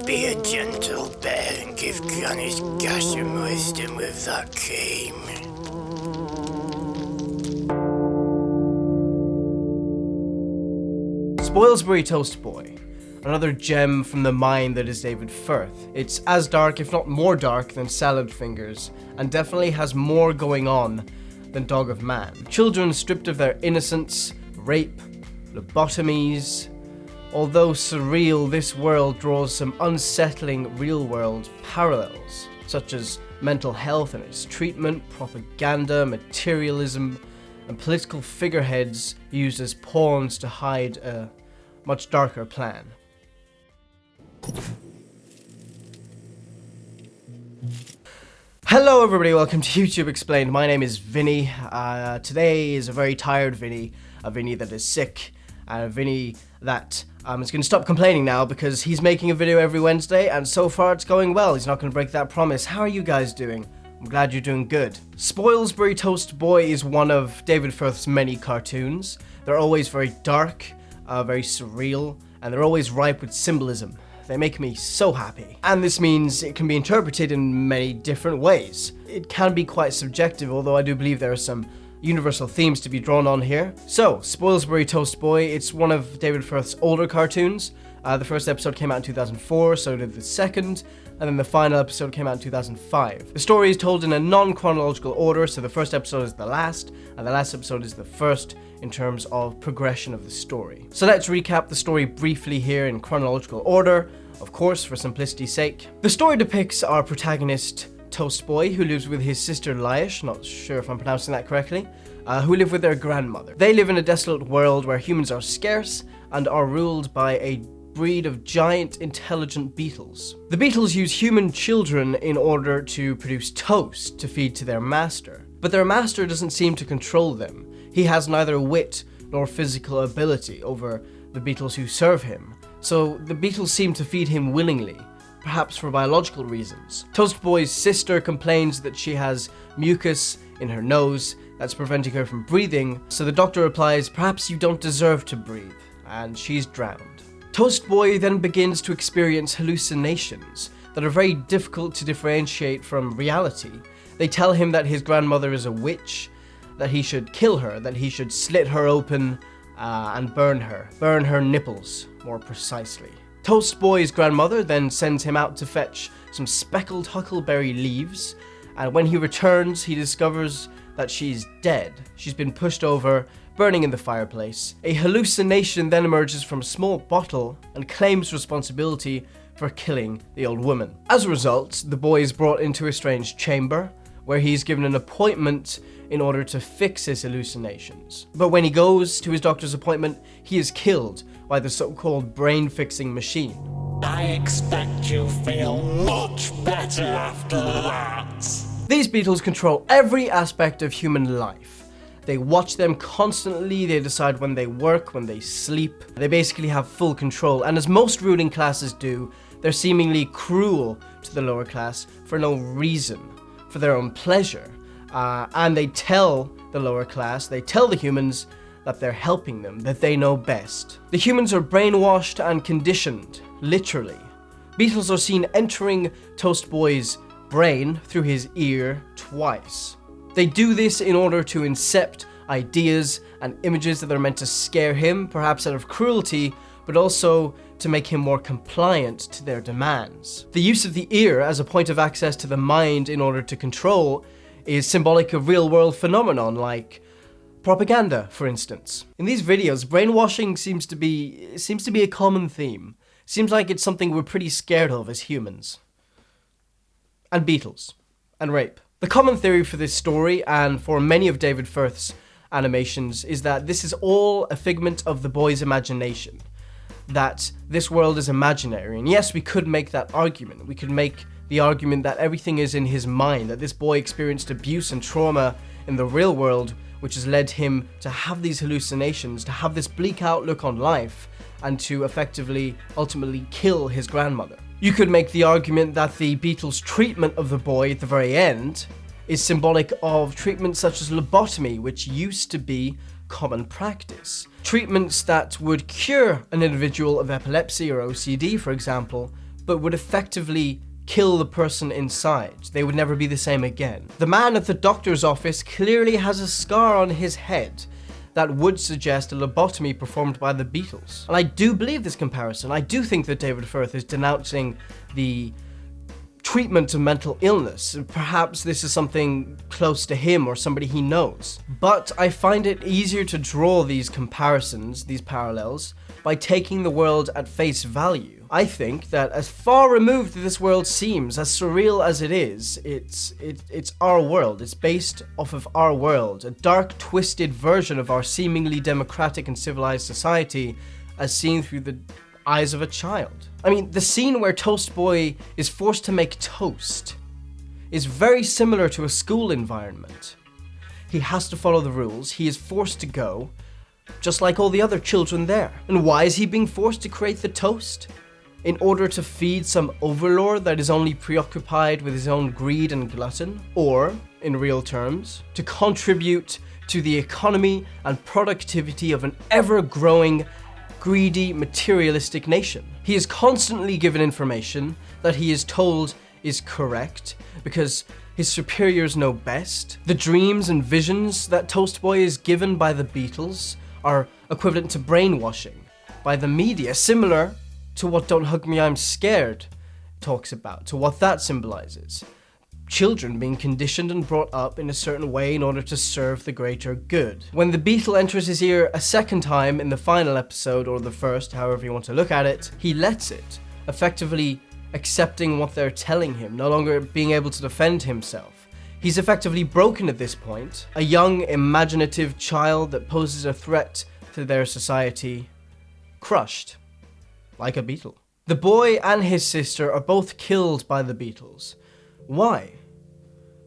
Be a gentle bear and give Granny's gash a moisten with that cream. Spoilsbury Toast Boy, another gem from the mind that is David Firth. It's as dark, if not more dark, than Salad Fingers, and definitely has more going on than Dog of Man. Children stripped of their innocence, rape, lobotomies. Although surreal, this world draws some unsettling real-world parallels, such as mental health and its treatment, propaganda, materialism, and political figureheads used as pawns to hide a much darker plan. Hello everybody, welcome to YouTube Explained. My name is Vinny. Today is a very tired Vinny, a Vinny that is sick, and a Vinny that is going to stop complaining now because he's making a video every Wednesday, and so far it's going well. He's not going to break that promise. How are you guys doing? I'm glad you're doing good. Spoilsbury Toast Boy is one of David Firth's many cartoons. They're always very dark, very surreal, and they're always ripe with symbolism. They make me so happy. And this means it can be interpreted in many different ways. It can be quite subjective, although I do believe there are some universal themes to be drawn on here. So, Spoilsbury Toast Boy, it's one of David Firth's older cartoons. The first episode came out in 2004, so did the second, and then the final episode came out in 2005. The story is told in a non-chronological order, so the first episode is the last, and the last episode is the first in terms of progression of the story. So let's recap the story briefly here in chronological order, of course, for simplicity's sake. The story depicts our protagonist, Toast Boy, who lives with his sister Laish, not sure if I'm pronouncing that correctly, who live with their grandmother. They live in a desolate world where humans are scarce and are ruled by a breed of giant, intelligent beetles. The beetles use human children in order to produce toast to feed to their master. But their master doesn't seem to control them. He has neither wit nor physical ability over the beetles who serve him. So the beetles seem to feed him willingly, perhaps for biological reasons. Toast Boy's sister complains that she has mucus in her nose that's preventing her from breathing, so the doctor replies, "Perhaps you don't deserve to breathe," and she's drowned. Toast Boy then begins to experience hallucinations that are very difficult to differentiate from reality. They tell him that his grandmother is a witch, that he should kill her, that he should slit her open and burn her nipples, more precisely. Toast Boy's grandmother then sends him out to fetch some speckled huckleberry leaves, and when he returns, he discovers that she's dead. She's been pushed over, burning in the fireplace. A hallucination then emerges from a small bottle and claims responsibility for killing the old woman. As a result, the boy is brought into a strange chamber where he's given an appointment in order to fix his hallucinations. But when he goes to his doctor's appointment, he is killed by the so-called brain-fixing machine. I expect you feel much better after that. These beetles control every aspect of human life. They watch them constantly, they decide when they work, when they sleep. They basically have full control, and as most ruling classes do, they're seemingly cruel to the lower class for no reason, for their own pleasure. And they tell the lower class, they tell the humans that they're helping them, that they know best. The humans are brainwashed and conditioned, literally. Beetles are seen entering Toast Boy's brain through his ear twice. They do this in order to incept ideas and images that are meant to scare him, perhaps out of cruelty, but also to make him more compliant to their demands. The use of the ear as a point of access to the mind in order to control is symbolic of real-world phenomenon like propaganda, for instance. In these videos, brainwashing seems to be a common theme. Seems like it's something we're pretty scared of as humans. And beetles. And rape. The common theory for this story, and for many of David Firth's animations, is that this is all a figment of the boy's imagination. That this world is imaginary. And yes, we could make that argument. We could make the argument that everything is in his mind, that this boy experienced abuse and trauma in the real world, which has led him to have these hallucinations, to have this bleak outlook on life, and to effectively, ultimately kill his grandmother. You could make the argument that the Beatles' treatment of the boy at the very end is symbolic of treatments such as lobotomy, which used to be common practice. Treatments that would cure an individual of epilepsy or OCD, for example, but would effectively kill the person inside. They would never be the same again. The man at the doctor's office clearly has a scar on his head that would suggest a lobotomy performed by the Beatles. And I do believe this comparison. I do think that David Firth is denouncing the treatment of mental illness. Perhaps this is something close to him or somebody he knows. But I find it easier to draw these comparisons, these parallels, by taking the world at face value. I think that as far removed as this world seems, as surreal as it is, it's our world. It's based off of our world, a dark, twisted version of our seemingly democratic and civilized society as seen through the eyes of a child. I mean, the scene where Toast Boy is forced to make toast is very similar to a school environment. He has to follow the rules, he is forced to go, just like all the other children there. And why is he being forced to create the toast? In order to feed some overlord that is only preoccupied with his own greed and glutton? Or, in real terms, to contribute to the economy and productivity of an ever-growing, greedy, materialistic nation? He is constantly given information that he is told is correct because his superiors know best. The dreams and visions that Toast Boy is given by the Beatles are equivalent to brainwashing by the media, similar to what Don't Hug Me, I'm Scared talks about, to what that symbolizes. Children being conditioned and brought up in a certain way in order to serve the greater good. When the Beatle enters his ear a second time in the final episode, or the first, however you want to look at it, he lets it, effectively accepting what they're telling him, no longer being able to defend himself. He's effectively broken at this point, a young, imaginative child that poses a threat to their society, crushed, like a Beatle. The boy and his sister are both killed by the Beatles. Why?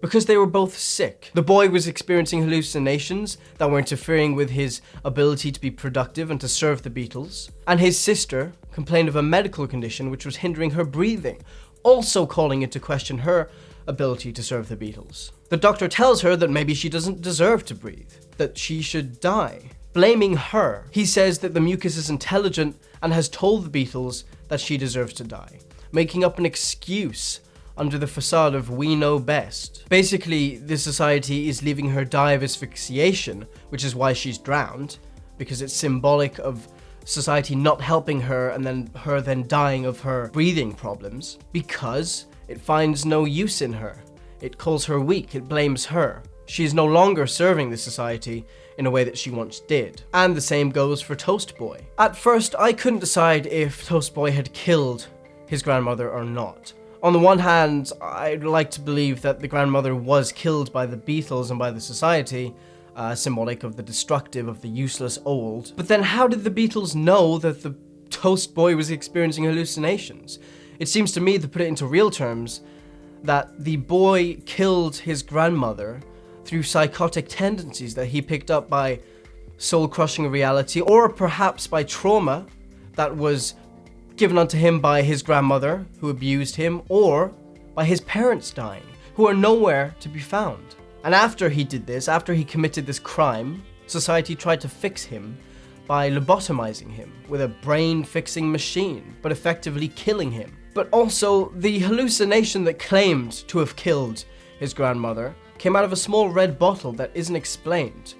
Because they were both sick. The boy was experiencing hallucinations that were interfering with his ability to be productive and to serve the Beatles. And his sister complained of a medical condition which was hindering her breathing, also calling into question her ability to serve the Beatles. The doctor tells her that maybe she doesn't deserve to breathe, that she should die. Blaming her, he says that the mucus is intelligent and has told the Beatles that she deserves to die, making up an excuse under the facade of we know best. Basically, this society is leaving her die of asphyxiation, which is why she's drowned, because it's symbolic of society not helping her and then her dying of her breathing problems, because it finds no use in her. It calls her weak, it blames her. She is no longer serving the society in a way that she once did. And the same goes for Toast Boy. At first, I couldn't decide if Toast Boy had killed his grandmother or not. On the one hand, I'd like to believe that the grandmother was killed by the Beatles and by the society, symbolic of the destructive, of the useless old. But then how did the Beatles know that the Toast Boy was experiencing hallucinations? It seems to me, to put it into real terms, that the boy killed his grandmother through psychotic tendencies that he picked up by soul-crushing reality, or perhaps by trauma that was given unto him by his grandmother, who abused him, or by his parents dying, who are nowhere to be found. And after he did this, after he committed this crime, society tried to fix him by lobotomizing him with a brain-fixing machine, but effectively killing him. But also, the hallucination that claimed to have killed his grandmother came out of a small red bottle that isn't explained.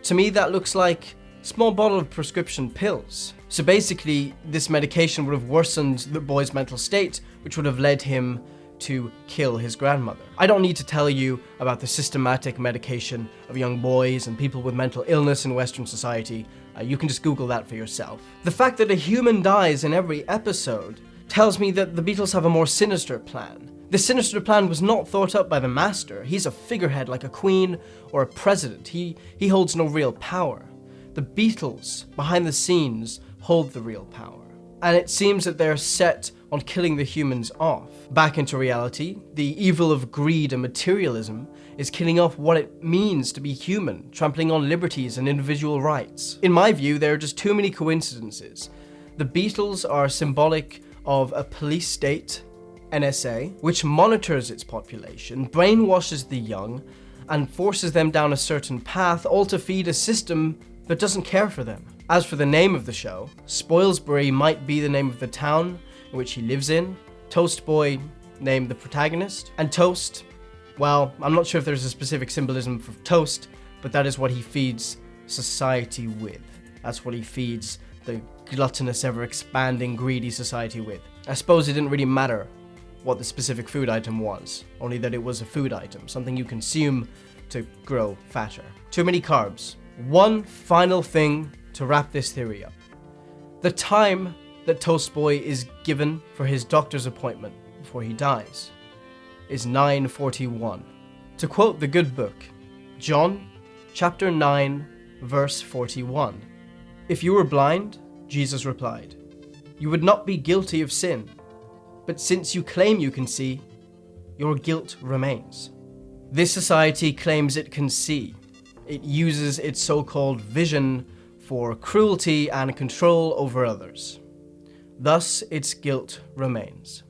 To me, that looks like a small bottle of prescription pills. So basically, this medication would have worsened the boy's mental state, which would have led him to kill his grandmother. I don't need to tell you about the systematic medication of young boys and people with mental illness in Western society. You can just Google that for yourself. The fact that a human dies in every episode tells me that the Beatles have a more sinister plan. The sinister plan was not thought up by the master. He's a figurehead like a queen or a president. He holds no real power. The Beatles, behind the scenes, hold the real power. And it seems that they're set on killing the humans off. Back into reality, the evil of greed and materialism is killing off what it means to be human, trampling on liberties and individual rights. In my view, there are just too many coincidences. The Beatles are symbolic of a police state, NSA, which monitors its population, brainwashes the young, and forces them down a certain path, all to feed a system that doesn't care for them. As for the name of the show, Spoilsbury might be the name of the town in which he lives in. Toast Boy named the protagonist. And toast, well, I'm not sure if there's a specific symbolism for toast, but that is what he feeds society with. That's what he feeds the gluttonous, ever-expanding, greedy society with. I suppose it didn't really matter what the specific food item was, only that it was a food item, something you consume to grow fatter. Too many carbs. One final thing to wrap this theory up. The time that Toast Boy is given for his doctor's appointment before he dies is 9:41. To quote the good book, John chapter 9, verse 41. If you were blind, Jesus replied, you would not be guilty of sin, but since you claim you can see, your guilt remains. This society claims it can see. It uses its so-called vision for cruelty and control over others. Thus, its guilt remains.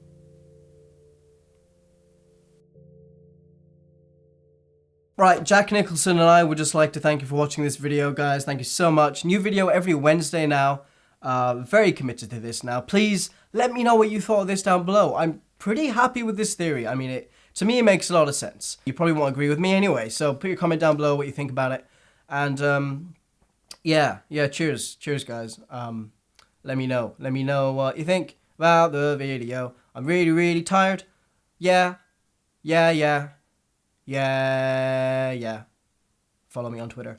Right, Jack Nicholson and I would just like to thank you for watching this video, guys. Thank you so much. New video every Wednesday now. Very committed to this now. Please let me know what you thought of this down below. I'm pretty happy with this theory. I mean, to me, it makes a lot of sense. You probably won't agree with me anyway, so put your comment down below what you think about it. And yeah, cheers, guys. Let me know what you think about the video. I'm really tired. Yeah. Follow me on Twitter.